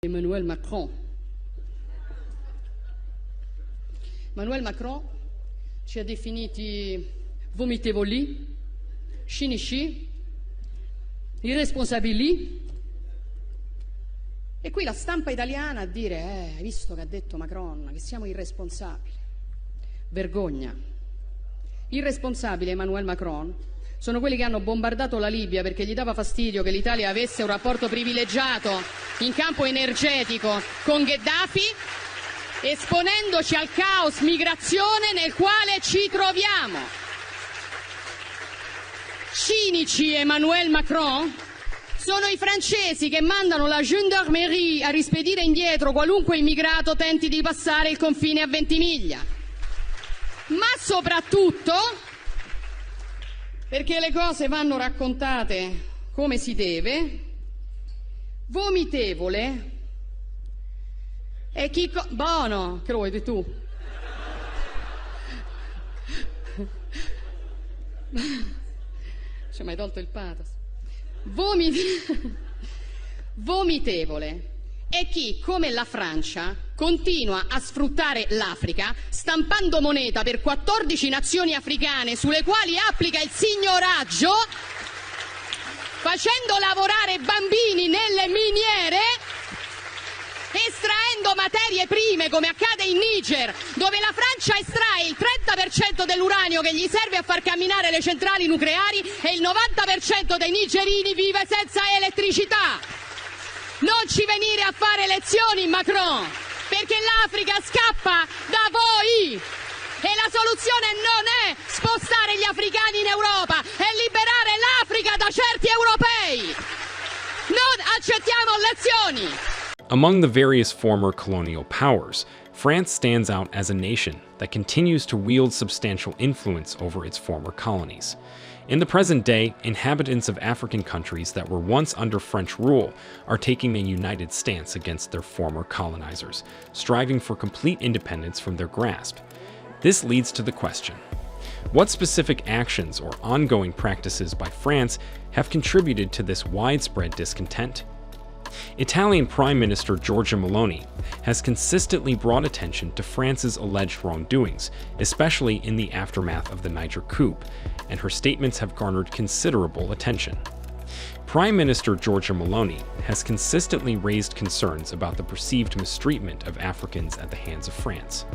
Emmanuel Macron. Emmanuel Macron ci ha definiti vomitevoli, cynici, irresponsabili. E qui la stampa italiana a dire, hai visto che ha detto Macron, che siamo irresponsabili. Vergogna. Irresponsabile Emmanuel Macron sono quelli che hanno bombardato la Libia perché gli dava fastidio che l'Italia avesse un rapporto privilegiato in campo energetico con Gheddafi, esponendoci al caos migrazione nel quale ci troviamo. Cinici Emmanuel Macron sono i francesi che mandano la gendarmerie a rispedire indietro qualunque immigrato tenti di passare il confine a Ventimiglia. Ma soprattutto perché le cose vanno raccontate come si deve, vomitevole è chi... Buono, che lo vuoi tu? Ci hai mai tolto il pathos? Vomitevole è chi, come la Francia, continua a sfruttare l'Africa stampando moneta per 14 nazioni africane sulle quali applica il signoraggio, facendo lavorare bambini nelle miniere, estraendo materie prime come accade in Niger, dove la Francia estrae il 30% dell'uranio che gli serve a far camminare le centrali nucleari e il 90% dei nigerini vive senza elettricità. Non ci venire a fare lezioni, Macron, perché l'Africa scappa da voi e la soluzione non è spostare gli africani in Europa, è liberare l'Africa da certi europei. Non accettiamo lezioni. Among the various former colonial powers, France stands out as a nation that continues to wield substantial influence over its former colonies. In the present day, inhabitants of African countries that were once under French rule are taking a united stance against their former colonizers, striving for complete independence from their grasp. This leads to the question: what specific actions or ongoing practices by France have contributed to this widespread discontent? Italian Prime Minister Giorgia Meloni has consistently brought attention to France's alleged wrongdoings, especially in the aftermath of the Niger coup, and her statements have garnered considerable attention. Prime Minister Giorgia Meloni has consistently raised concerns about the perceived mistreatment of Africans at the hands of France.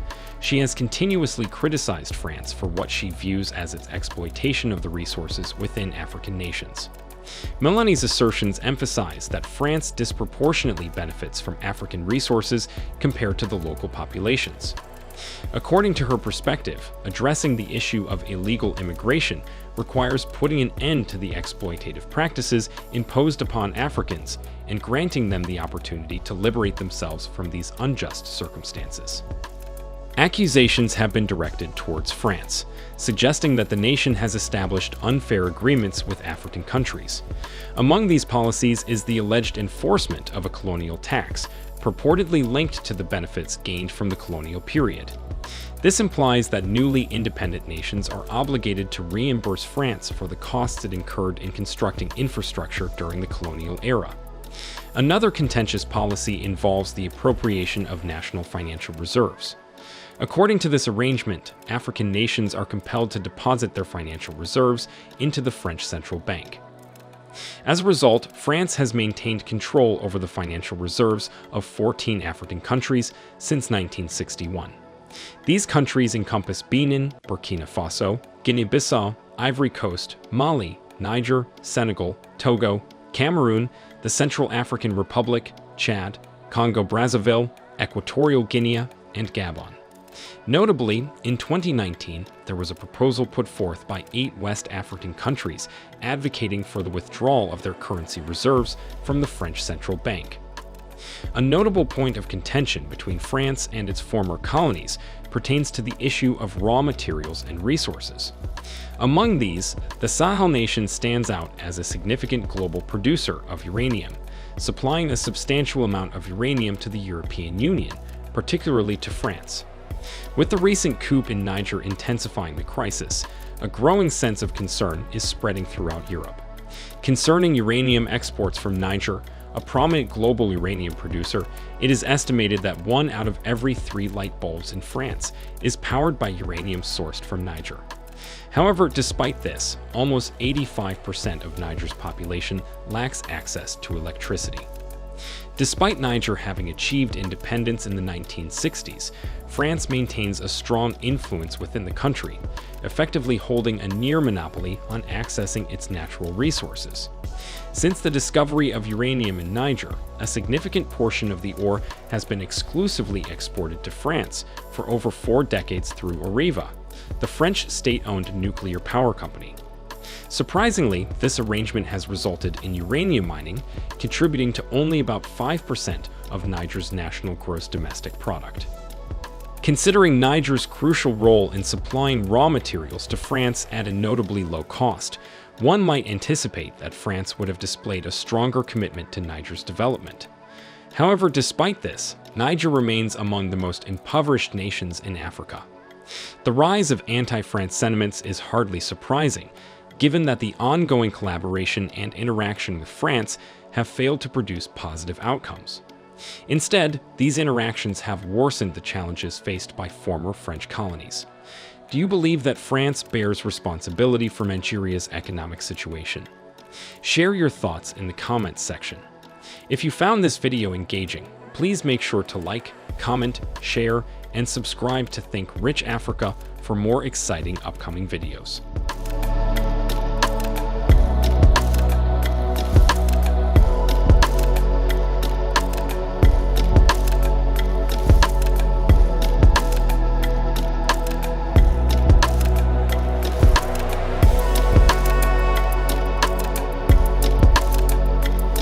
She has continuously criticized France for what she views as its exploitation of the resources within African nations. Meloni's assertions emphasize that France disproportionately benefits from African resources compared to the local populations. According to her perspective, addressing the issue of illegal immigration requires putting an end to the exploitative practices imposed upon Africans and granting them the opportunity to liberate themselves from these unjust circumstances. Accusations have been directed towards France, suggesting that the nation has established unfair agreements with African countries. Among these policies is the alleged enforcement of a colonial tax, purportedly linked to the benefits gained from the colonial period. This implies that newly independent nations are obligated to reimburse France for the costs it incurred in constructing infrastructure during the colonial era. Another contentious policy involves the appropriation of national financial reserves. According to this arrangement, African nations are compelled to deposit their financial reserves into the French central bank. As a result, France has maintained control over the financial reserves of 14 African countries since 1961. These countries encompass Benin, Burkina Faso, Guinea-Bissau, Ivory Coast, Mali, Niger, Senegal, Togo, Cameroon, the Central African Republic, Chad, Congo-Brazzaville, Equatorial Guinea, and Gabon. Notably, in 2019, there was a proposal put forth by 8 West African countries advocating for the withdrawal of their currency reserves from the French central bank. A notable point of contention between France and its former colonies pertains to the issue of raw materials and resources. Among these, the Sahel nation stands out as a significant global producer of uranium, supplying a substantial amount of uranium to the European Union, particularly to France. With the recent coup in Niger intensifying the crisis, a growing sense of concern is spreading throughout Europe. Concerning uranium exports from Niger, a prominent global uranium producer, it is estimated that 1 out of every 3 light bulbs in France is powered by uranium sourced from Niger. However, despite this, almost 85% of Niger's population lacks access to electricity. Despite Niger having achieved independence in the 1960s, France maintains a strong influence within the country, effectively holding a near monopoly on accessing its natural resources. Since the discovery of uranium in Niger, a significant portion of the ore has been exclusively exported to France for over 4 decades through Areva, the French state-owned nuclear power company. Surprisingly, this arrangement has resulted in uranium mining contributing to only about 5% of Niger's national gross domestic product. Considering Niger's crucial role in supplying raw materials to France at a notably low cost, one might anticipate that France would have displayed a stronger commitment to Niger's development. However, despite this, Niger remains among the most impoverished nations in Africa. The rise of anti-France sentiments is hardly surprising, given that the ongoing collaboration and interaction with France have failed to produce positive outcomes. Instead, these interactions have worsened the challenges faced by former French colonies. Do you believe that France bears responsibility for Nigeria's economic situation? Share your thoughts in the comments section. If you found this video engaging, please make sure to like, comment, share, and subscribe to Think Rich Africa for more exciting upcoming videos.